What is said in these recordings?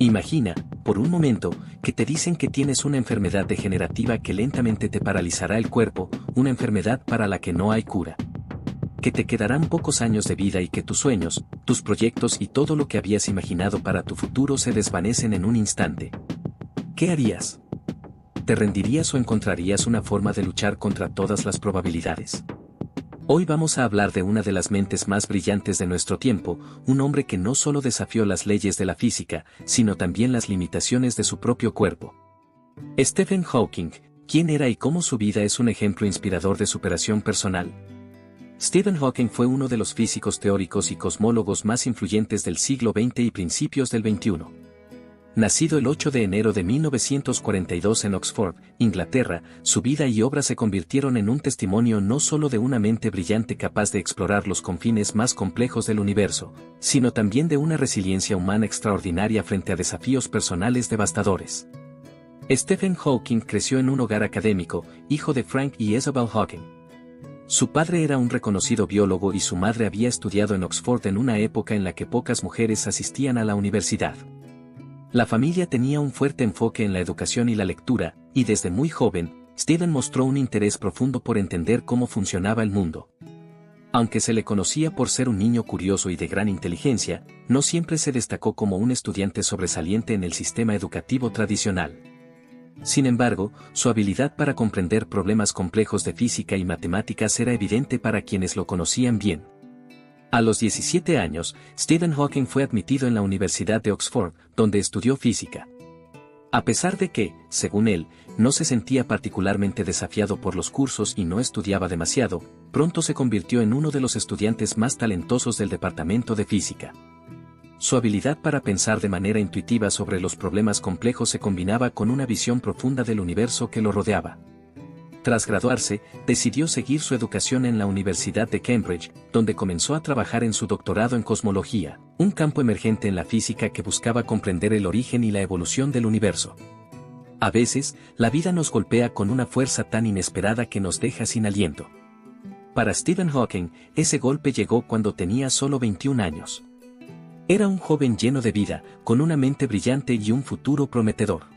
Imagina, por un momento, que te dicen que tienes una enfermedad degenerativa que lentamente te paralizará el cuerpo, una enfermedad para la que no hay cura. Que te quedarán pocos años de vida y que tus sueños, tus proyectos y todo lo que habías imaginado para tu futuro se desvanecen en un instante. ¿Qué harías? ¿Te rendirías o encontrarías una forma de luchar contra todas las probabilidades? Hoy vamos a hablar de una de las mentes más brillantes de nuestro tiempo, un hombre que no solo desafió las leyes de la física, sino también las limitaciones de su propio cuerpo. Stephen Hawking, ¿quién era y cómo su vida es un ejemplo inspirador de superación personal? Stephen Hawking fue uno de los físicos teóricos y cosmólogos más influyentes del siglo XX y principios del XXI. Nacido el 8 de enero de 1942 en Oxford, Inglaterra, su vida y obra se convirtieron en un testimonio no solo de una mente brillante capaz de explorar los confines más complejos del universo, sino también de una resiliencia humana extraordinaria frente a desafíos personales devastadores. Stephen Hawking creció en un hogar académico, hijo de Frank y Isabel Hawking. Su padre era un reconocido biólogo y su madre había estudiado en Oxford en una época en la que pocas mujeres asistían a la universidad. La familia tenía un fuerte enfoque en la educación y la lectura, y desde muy joven, Stephen mostró un interés profundo por entender cómo funcionaba el mundo. Aunque se le conocía por ser un niño curioso y de gran inteligencia, no siempre se destacó como un estudiante sobresaliente en el sistema educativo tradicional. Sin embargo, su habilidad para comprender problemas complejos de física y matemáticas era evidente para quienes lo conocían bien. A los 17 años, Stephen Hawking fue admitido en la Universidad de Oxford, donde estudió física. A pesar de que, según él, no se sentía particularmente desafiado por los cursos y no estudiaba demasiado, pronto se convirtió en uno de los estudiantes más talentosos del departamento de física. Su habilidad para pensar de manera intuitiva sobre los problemas complejos se combinaba con una visión profunda del universo que lo rodeaba. Tras graduarse, decidió seguir su educación en la Universidad de Cambridge, donde comenzó a trabajar en su doctorado en cosmología, un campo emergente en la física que buscaba comprender el origen y la evolución del universo. A veces, la vida nos golpea con una fuerza tan inesperada que nos deja sin aliento. Para Stephen Hawking, ese golpe llegó cuando tenía solo 21 años. Era un joven lleno de vida, con una mente brillante y un futuro prometedor.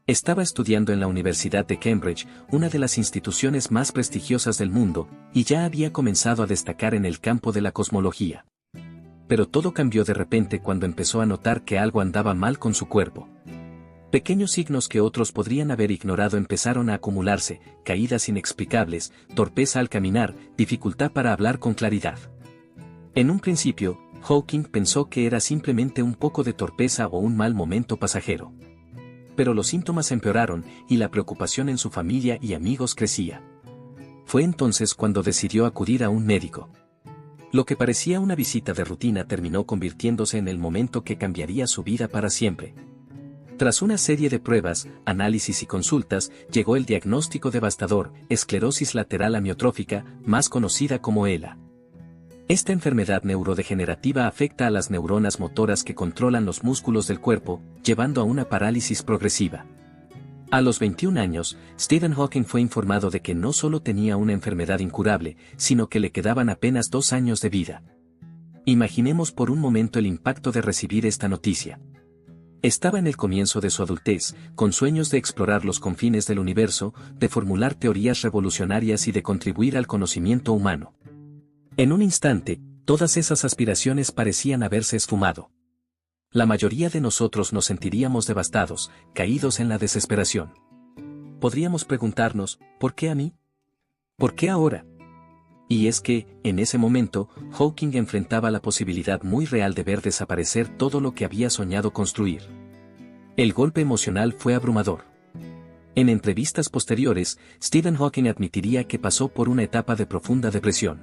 Estaba estudiando en la Universidad de Cambridge, una de las instituciones más prestigiosas del mundo, y ya había comenzado a destacar en el campo de la cosmología. Pero todo cambió de repente cuando empezó a notar que algo andaba mal con su cuerpo. Pequeños signos que otros podrían haber ignorado empezaron a acumularse: caídas inexplicables, torpeza al caminar, dificultad para hablar con claridad. En un principio, Hawking pensó que era simplemente un poco de torpeza o un mal momento pasajero. Pero los síntomas empeoraron y la preocupación en su familia y amigos crecía. Fue entonces cuando decidió acudir a un médico. Lo que parecía una visita de rutina terminó convirtiéndose en el momento que cambiaría su vida para siempre. Tras una serie de pruebas, análisis y consultas, llegó el diagnóstico devastador: esclerosis lateral amiotrófica, más conocida como ELA. Esta enfermedad neurodegenerativa afecta a las neuronas motoras que controlan los músculos del cuerpo, llevando a una parálisis progresiva. A los 21 años, Stephen Hawking fue informado de que no solo tenía una enfermedad incurable, sino que le quedaban apenas 2 años de vida. Imaginemos por un momento el impacto de recibir esta noticia. Estaba en el comienzo de su adultez, con sueños de explorar los confines del universo, de formular teorías revolucionarias y de contribuir al conocimiento humano. En un instante, todas esas aspiraciones parecían haberse esfumado. La mayoría de nosotros nos sentiríamos devastados, caídos en la desesperación. Podríamos preguntarnos, ¿por qué a mí? ¿Por qué ahora? Y es que, en ese momento, Hawking enfrentaba la posibilidad muy real de ver desaparecer todo lo que había soñado construir. El golpe emocional fue abrumador. En entrevistas posteriores, Stephen Hawking admitiría que pasó por una etapa de profunda depresión.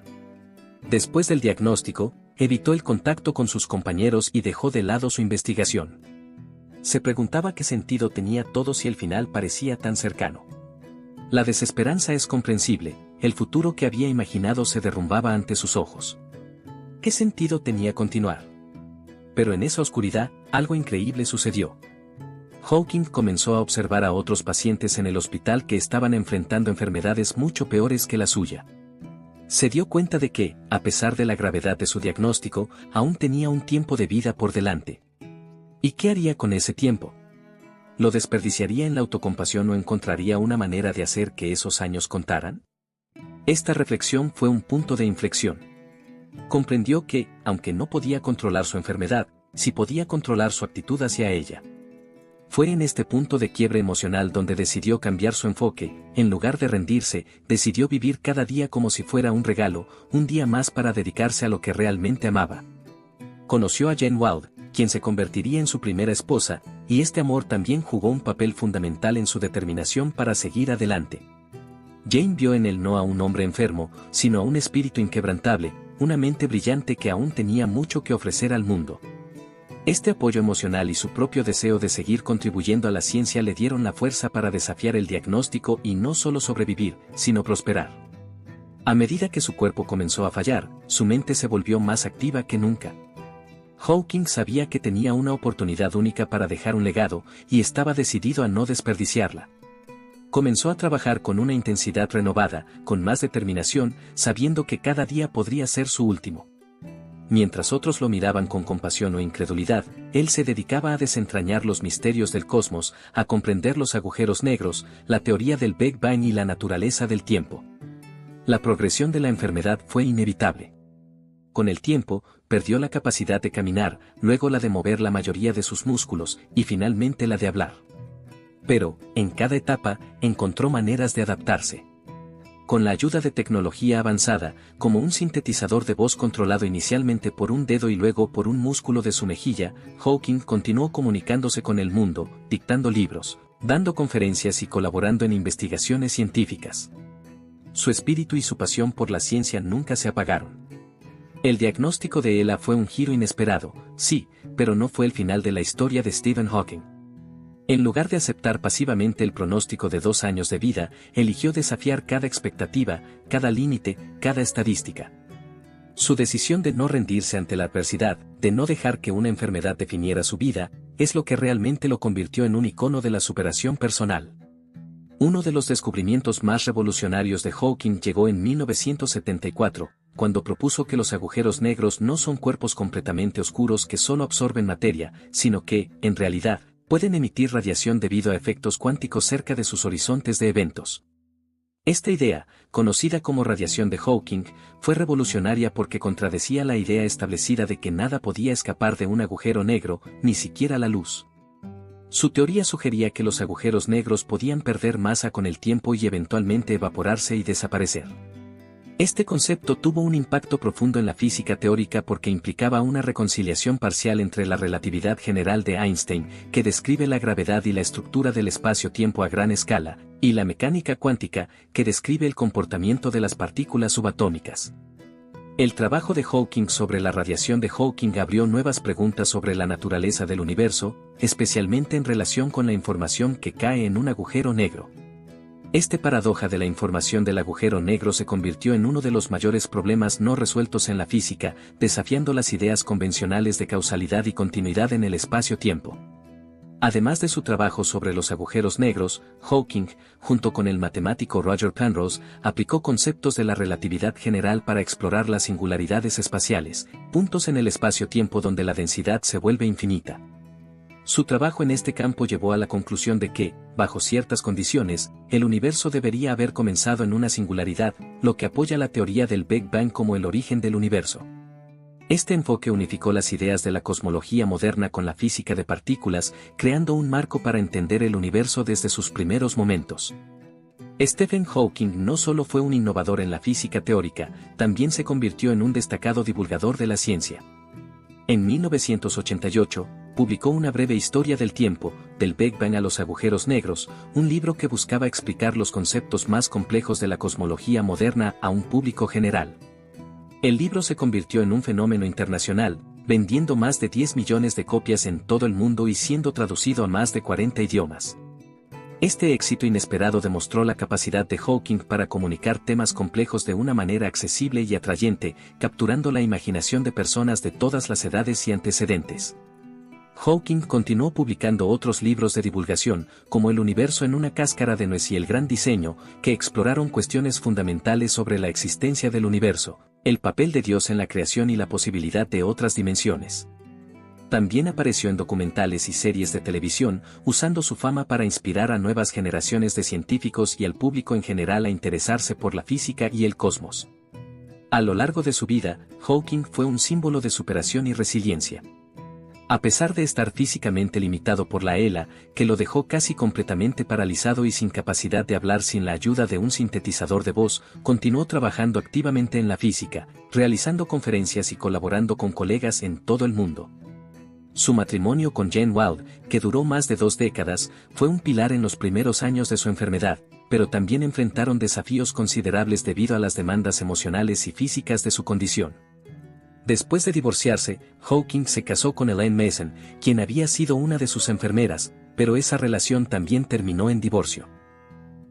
Después del diagnóstico, evitó el contacto con sus compañeros y dejó de lado su investigación. Se preguntaba qué sentido tenía todo si el final parecía tan cercano. La desesperanza es comprensible, el futuro que había imaginado se derrumbaba ante sus ojos. ¿Qué sentido tenía continuar? Pero en esa oscuridad, algo increíble sucedió. Hawking comenzó a observar a otros pacientes en el hospital que estaban enfrentando enfermedades mucho peores que la suya. Se dio cuenta de que, a pesar de la gravedad de su diagnóstico, aún tenía un tiempo de vida por delante. ¿Y qué haría con ese tiempo? ¿Lo desperdiciaría en la autocompasión o encontraría una manera de hacer que esos años contaran? Esta reflexión fue un punto de inflexión. Comprendió que, aunque no podía controlar su enfermedad, sí podía controlar su actitud hacia ella. Fue en este punto de quiebre emocional donde decidió cambiar su enfoque. En lugar de rendirse, decidió vivir cada día como si fuera un regalo, un día más para dedicarse a lo que realmente amaba. Conoció a Jane Wilde, quien se convertiría en su primera esposa, y este amor también jugó un papel fundamental en su determinación para seguir adelante. Jane vio en él no a un hombre enfermo, sino a un espíritu inquebrantable, una mente brillante que aún tenía mucho que ofrecer al mundo. Este apoyo emocional y su propio deseo de seguir contribuyendo a la ciencia le dieron la fuerza para desafiar el diagnóstico y no solo sobrevivir, sino prosperar. A medida que su cuerpo comenzó a fallar, su mente se volvió más activa que nunca. Hawking sabía que tenía una oportunidad única para dejar un legado, y estaba decidido a no desperdiciarla. Comenzó a trabajar con una intensidad renovada, con más determinación, sabiendo que cada día podría ser su último. Mientras otros lo miraban con compasión o incredulidad, él se dedicaba a desentrañar los misterios del cosmos, a comprender los agujeros negros, la teoría del Big Bang y la naturaleza del tiempo. La progresión de la enfermedad fue inevitable. Con el tiempo, perdió la capacidad de caminar, luego la de mover la mayoría de sus músculos, y finalmente la de hablar. Pero, en cada etapa, encontró maneras de adaptarse. Con la ayuda de tecnología avanzada, como un sintetizador de voz controlado inicialmente por un dedo y luego por un músculo de su mejilla, Hawking continuó comunicándose con el mundo, dictando libros, dando conferencias y colaborando en investigaciones científicas. Su espíritu y su pasión por la ciencia nunca se apagaron. El diagnóstico de ELA fue un giro inesperado, sí, pero no fue el final de la historia de Stephen Hawking. En lugar de aceptar pasivamente el pronóstico de 2 años de vida, eligió desafiar cada expectativa, cada límite, cada estadística. Su decisión de no rendirse ante la adversidad, de no dejar que una enfermedad definiera su vida, es lo que realmente lo convirtió en un icono de la superación personal. Uno de los descubrimientos más revolucionarios de Hawking llegó en 1974, cuando propuso que los agujeros negros no son cuerpos completamente oscuros que solo absorben materia, sino que, en realidad, pueden emitir radiación debido a efectos cuánticos cerca de sus horizontes de eventos. Esta idea, conocida como radiación de Hawking, fue revolucionaria porque contradecía la idea establecida de que nada podía escapar de un agujero negro, ni siquiera la luz. Su teoría sugería que los agujeros negros podían perder masa con el tiempo y eventualmente evaporarse y desaparecer. Este concepto tuvo un impacto profundo en la física teórica porque implicaba una reconciliación parcial entre la relatividad general de Einstein, que describe la gravedad y la estructura del espacio-tiempo a gran escala, y la mecánica cuántica, que describe el comportamiento de las partículas subatómicas. El trabajo de Hawking sobre la radiación de Hawking abrió nuevas preguntas sobre la naturaleza del universo, especialmente en relación con la información que cae en un agujero negro. Esta paradoja de la información del agujero negro se convirtió en uno de los mayores problemas no resueltos en la física, desafiando las ideas convencionales de causalidad y continuidad en el espacio-tiempo. Además de su trabajo sobre los agujeros negros, Hawking, junto con el matemático Roger Penrose, aplicó conceptos de la relatividad general para explorar las singularidades espaciales, puntos en el espacio-tiempo donde la densidad se vuelve infinita. Su trabajo en este campo llevó a la conclusión de que, bajo ciertas condiciones, el universo debería haber comenzado en una singularidad, lo que apoya la teoría del Big Bang como el origen del universo. Este enfoque unificó las ideas de la cosmología moderna con la física de partículas, creando un marco para entender el universo desde sus primeros momentos. Stephen Hawking no solo fue un innovador en la física teórica, también se convirtió en un destacado divulgador de la ciencia. En 1988, publicó una breve historia del tiempo, del Big Bang a los agujeros negros, un libro que buscaba explicar los conceptos más complejos de la cosmología moderna a un público general. El libro se convirtió en un fenómeno internacional, vendiendo más de 10 millones de copias en todo el mundo y siendo traducido a más de 40 idiomas. Este éxito inesperado demostró la capacidad de Hawking para comunicar temas complejos de una manera accesible y atrayente, capturando la imaginación de personas de todas las edades y antecedentes. Hawking continuó publicando otros libros de divulgación, como El universo en una cáscara de nuez y El gran diseño, que exploraron cuestiones fundamentales sobre la existencia del universo, el papel de Dios en la creación y la posibilidad de otras dimensiones. También apareció en documentales y series de televisión, usando su fama para inspirar a nuevas generaciones de científicos y al público en general a interesarse por la física y el cosmos. A lo largo de su vida, Hawking fue un símbolo de superación y resiliencia. A pesar de estar físicamente limitado por la ELA, que lo dejó casi completamente paralizado y sin capacidad de hablar sin la ayuda de un sintetizador de voz, continuó trabajando activamente en la física, realizando conferencias y colaborando con colegas en todo el mundo. Su matrimonio con Jane Wilde, que duró más de 2 décadas, fue un pilar en los primeros años de su enfermedad, pero también enfrentaron desafíos considerables debido a las demandas emocionales y físicas de su condición. Después de divorciarse, Hawking se casó con Elaine Mason, quien había sido una de sus enfermeras, pero esa relación también terminó en divorcio.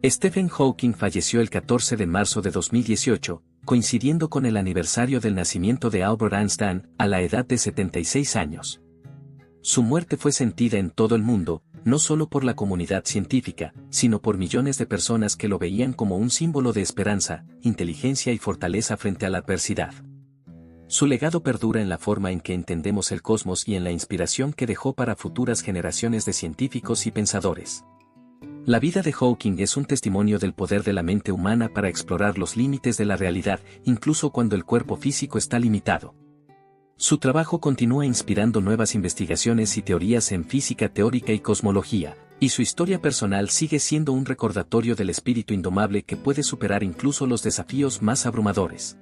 Stephen Hawking falleció el 14 de marzo de 2018, coincidiendo con el aniversario del nacimiento de Albert Einstein, a la edad de 76 años. Su muerte fue sentida en todo el mundo, no solo por la comunidad científica, sino por millones de personas que lo veían como un símbolo de esperanza, inteligencia y fortaleza frente a la adversidad. Su legado perdura en la forma en que entendemos el cosmos y en la inspiración que dejó para futuras generaciones de científicos y pensadores. La vida de Hawking es un testimonio del poder de la mente humana para explorar los límites de la realidad, incluso cuando el cuerpo físico está limitado. Su trabajo continúa inspirando nuevas investigaciones y teorías en física teórica y cosmología, y su historia personal sigue siendo un recordatorio del espíritu indomable que puede superar incluso los desafíos más abrumadores.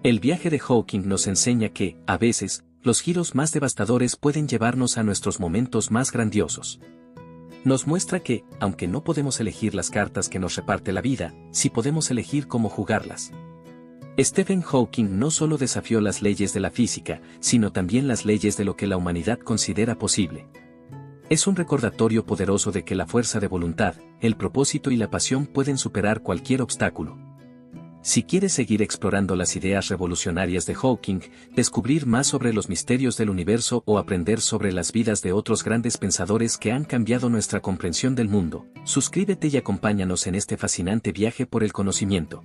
El viaje de Hawking nos enseña que, a veces, los giros más devastadores pueden llevarnos a nuestros momentos más grandiosos. Nos muestra que, aunque no podemos elegir las cartas que nos reparte la vida, sí podemos elegir cómo jugarlas. Stephen Hawking no solo desafió las leyes de la física, sino también las leyes de lo que la humanidad considera posible. Es un recordatorio poderoso de que la fuerza de voluntad, el propósito y la pasión pueden superar cualquier obstáculo. Si quieres seguir explorando las ideas revolucionarias de Hawking, descubrir más sobre los misterios del universo o aprender sobre las vidas de otros grandes pensadores que han cambiado nuestra comprensión del mundo, suscríbete y acompáñanos en este fascinante viaje por el conocimiento.